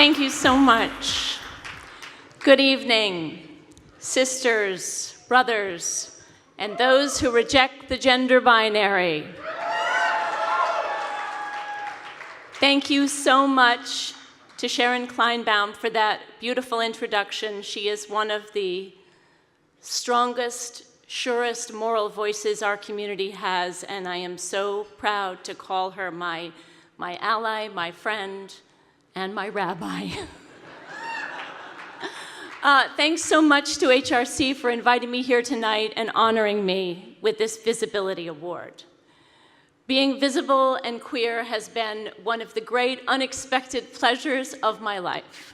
Thank you so much. Good evening, sisters, brothers, and those who reject the gender binary. Thank you so much to Sharon Kleinbaum for that beautiful introduction. She is one of the strongest, surest moral voices our community has, and I am so proud to call her my ally, my friend, and my rabbi. Thanks so much to HRC for inviting me here tonight and honoring me with this Visibility Award. Being visible and queer has been one of the great unexpected pleasures of my life.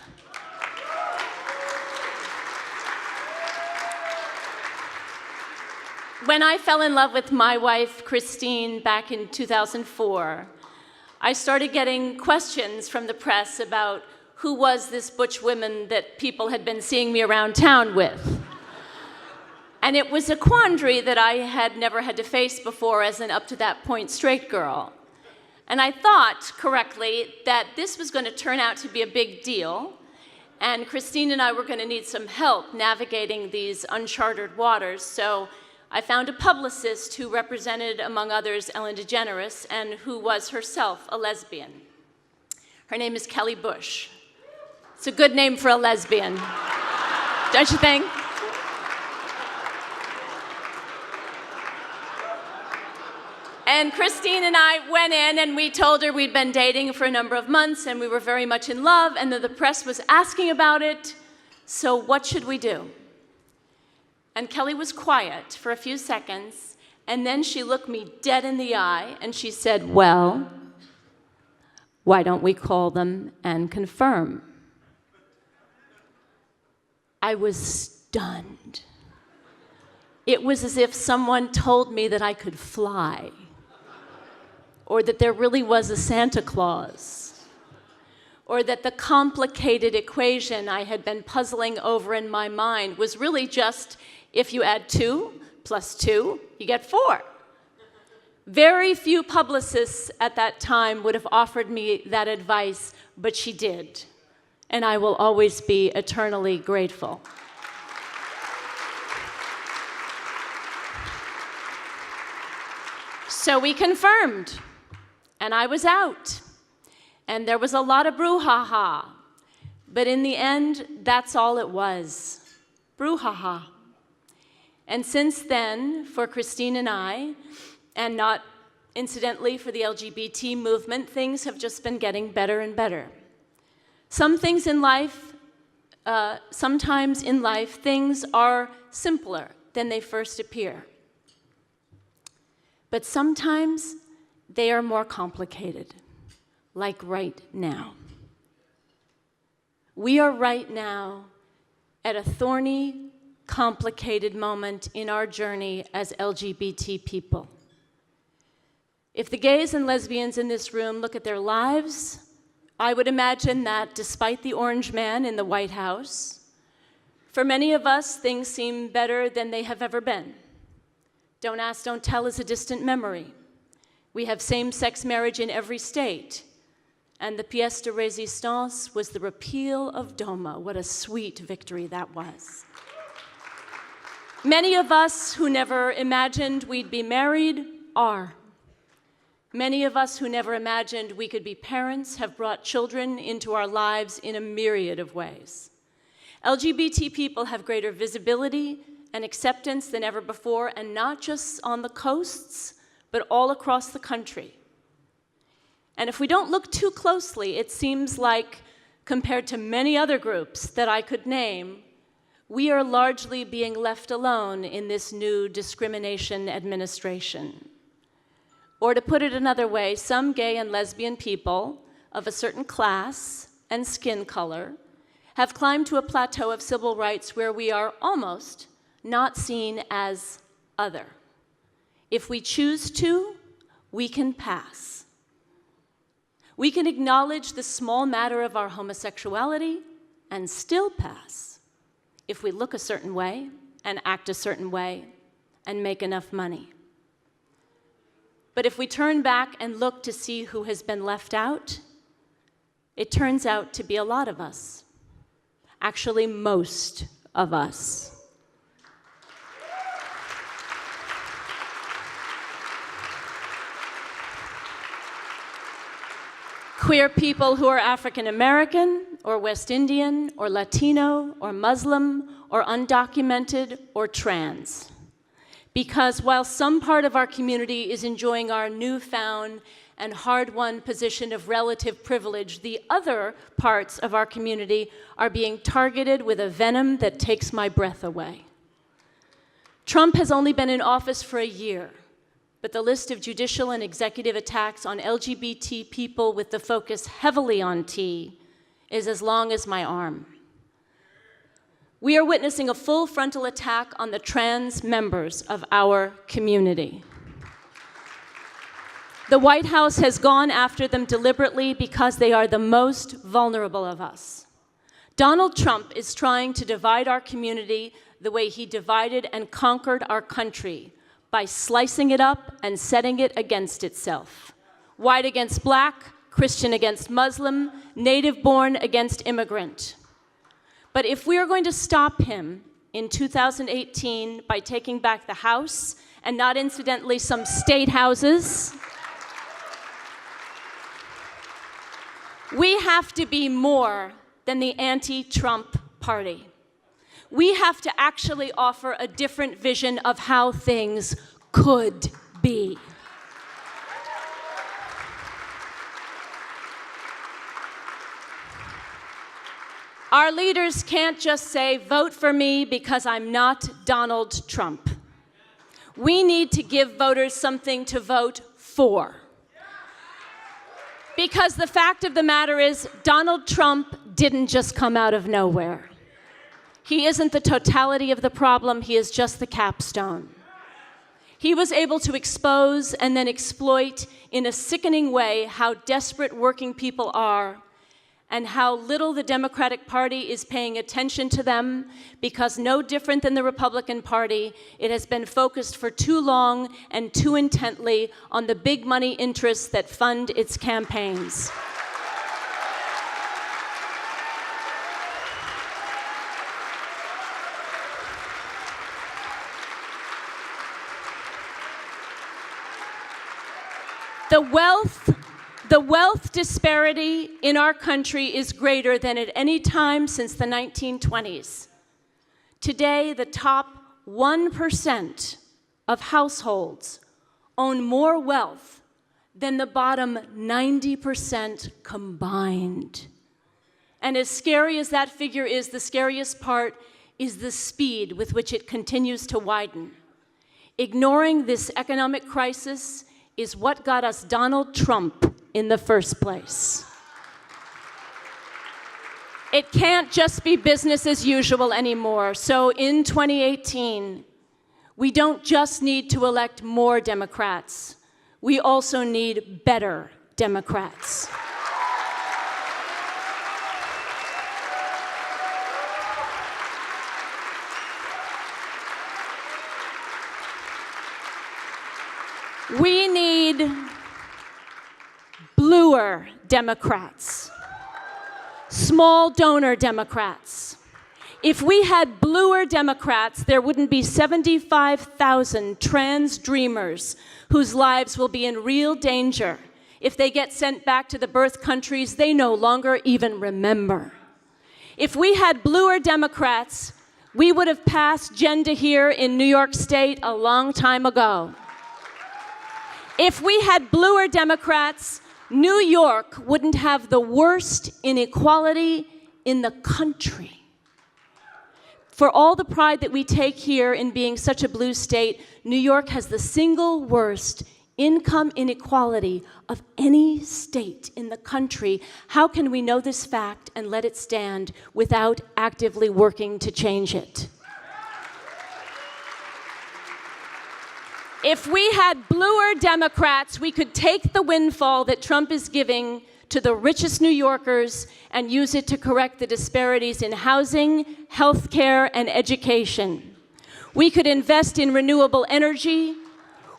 When I fell in love with my wife, Christine, back in 2004, I started getting questions from the press about who was this butch woman that people had been seeing me around town with. And it was a quandary that I had never had to face before as an up-to-that-point straight girl. And I thought, correctly, that this was going to turn out to be a big deal, and Christine and I were going to need some help navigating these uncharted waters, so I found a publicist who represented, among others, Ellen DeGeneres, and who was herself a lesbian. Her name is Kelly Bush. It's a good name for a lesbian, don't you think? And Christine and I went in and we told her we'd been dating for a number of months and we were very much in love and that the press was asking about it, so what should we do? And Kelly was quiet for a few seconds, and then she looked me dead in the eye and she said, well, why don't we call them and confirm? I was stunned. It was as if someone told me that I could fly, or that there really was a Santa Claus, or that the complicated equation I had been puzzling over in my mind was really just if you add 2 plus 2, you get 4. Very few publicists at that time would have offered me that advice, but she did, and I will always be eternally grateful. So we confirmed, and I was out, and there was a lot of brouhaha, but in the end, that's all it was, brouhaha. And since then, for Christine and I, and not incidentally for the LGBT movement, things have just been getting better and better. Some things in life, sometimes in life, things are simpler than they first appear. But sometimes they are more complicated, like right now. We are right now at a thorny, complicated moment in our journey as LGBT people. If the gays and lesbians in this room look at their lives, I would imagine that despite the orange man in the White House, for many of us, things seem better than they have ever been. Don't ask, don't tell is a distant memory. We have same-sex marriage in every state, and the pièce de résistance was the repeal of DOMA. What a sweet victory that was. Many of us who never imagined we'd be married are. Many of us who never imagined we could be parents have brought children into our lives in a myriad of ways. LGBT people have greater visibility and acceptance than ever before, and not just on the coasts, but all across the country. And if we don't look too closely, it seems like, compared to many other groups that I could name, we are largely being left alone in this new discrimination administration. Or to put it another way, some gay and lesbian people of a certain class and skin color have climbed to a plateau of civil rights where we are almost not seen as other. If we choose to, we can pass. We can acknowledge the small matter of our homosexuality and still pass if we look a certain way and act a certain way and make enough money. But if we turn back and look to see who has been left out, It turns out to be a lot of us. Actually, most of us. Queer people who are African American, or West Indian, or Latino, or Muslim, or undocumented, or trans. Because while some part of our community is enjoying our newfound and hard-won position of relative privilege, the other parts of our community are being targeted with a venom that takes my breath away. Trump has only been in office for a year, but the list of judicial and executive attacks on LGBT people with the focus heavily on T is as long as my arm. We are witnessing a full frontal attack on the trans members of our community. The White House has gone after them deliberately because they are the most vulnerable of us. Donald Trump is trying to divide our community the way he divided and conquered our country, by slicing it up and setting it against itself. White against black, Christian against Muslim, native-born against immigrant. But if we are going to stop him in 2018 by taking back the House, and not incidentally some state houses, we have to be more than the anti-Trump party. We have to actually offer a different vision of how things could be. Our leaders can't just say, vote for me because I'm not Donald Trump. We need to give voters something to vote for. Because the fact of the matter is, Donald Trump didn't just come out of nowhere. He isn't the totality of the problem, he is just the capstone. He was able to expose and then exploit in a sickening way how desperate working people are and how little the Democratic Party is paying attention to them, because no different than the Republican Party, it has been focused for too long and too intently on the big money interests that fund its campaigns. The wealth disparity in our country is greater than at any time since the 1920s. Today, the top 1% of households own more wealth than the bottom 90% combined. And as scary as that figure is, the scariest part is the speed with which it continues to widen. Ignoring this economic crisis is what got us Donald Trump in the first place. It can't just be business as usual anymore. So in 2018, we don't just need to elect more Democrats. We also need better Democrats. We need bluer Democrats, small donor Democrats. If we had bluer Democrats, there wouldn't be 75,000 trans dreamers whose lives will be in real danger if they get sent back to the birth countries they no longer even remember. If we had bluer Democrats, we would have passed gender here in New York State a long time ago. If we had bluer Democrats, New York wouldn't have the worst inequality in the country. For all the pride that we take here in being such a blue state, New York has the single worst income inequality of any state in the country. How can we know this fact and let it stand without actively working to change it? If we had bluer Democrats, we could take the windfall that Trump is giving to the richest New Yorkers and use it to correct the disparities in housing, health care, and education. We could invest in renewable energy.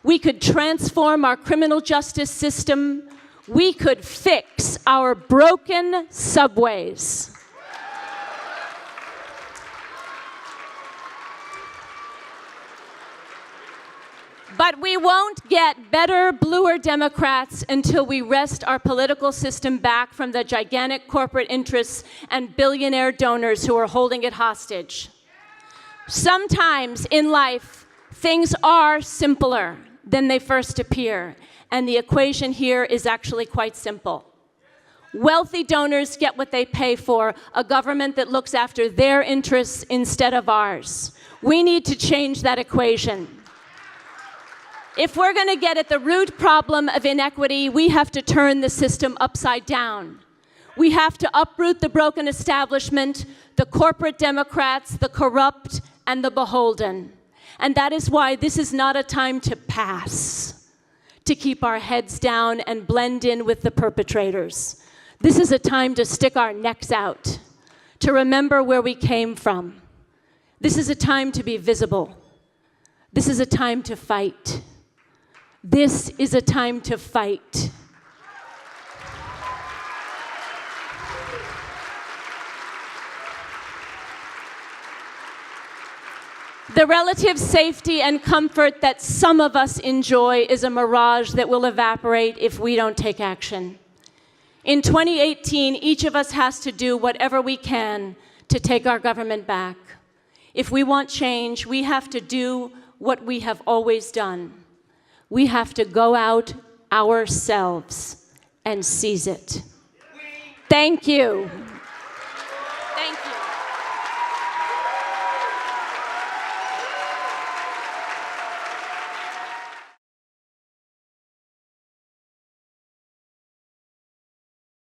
We could transform our criminal justice system. we could fix our broken subways. But we won't get better, bluer Democrats until we wrest our political system back from the gigantic corporate interests and billionaire donors who are holding it hostage. Sometimes in life, things are simpler than they first appear, and the equation here is actually quite simple. Wealthy donors get what they pay for, a government that looks after their interests instead of ours. We need to change that equation. If we're going to get at the root problem of inequity, we have to turn the system upside down. We have to uproot the broken establishment, the corporate Democrats, the corrupt, and the beholden. And that is why this is not a time to pass, to keep our heads down and blend in with the perpetrators. This is a time to stick our necks out, to remember where we came from. This is a time to be visible. This is a time to fight. This is a time to fight. The relative safety and comfort that some of us enjoy is a mirage that will evaporate if we don't take action. In 2018, each of us has to do whatever we can to take our government back. If we want change, we have to do what we have always done. We have to go out ourselves and seize it. Thank you.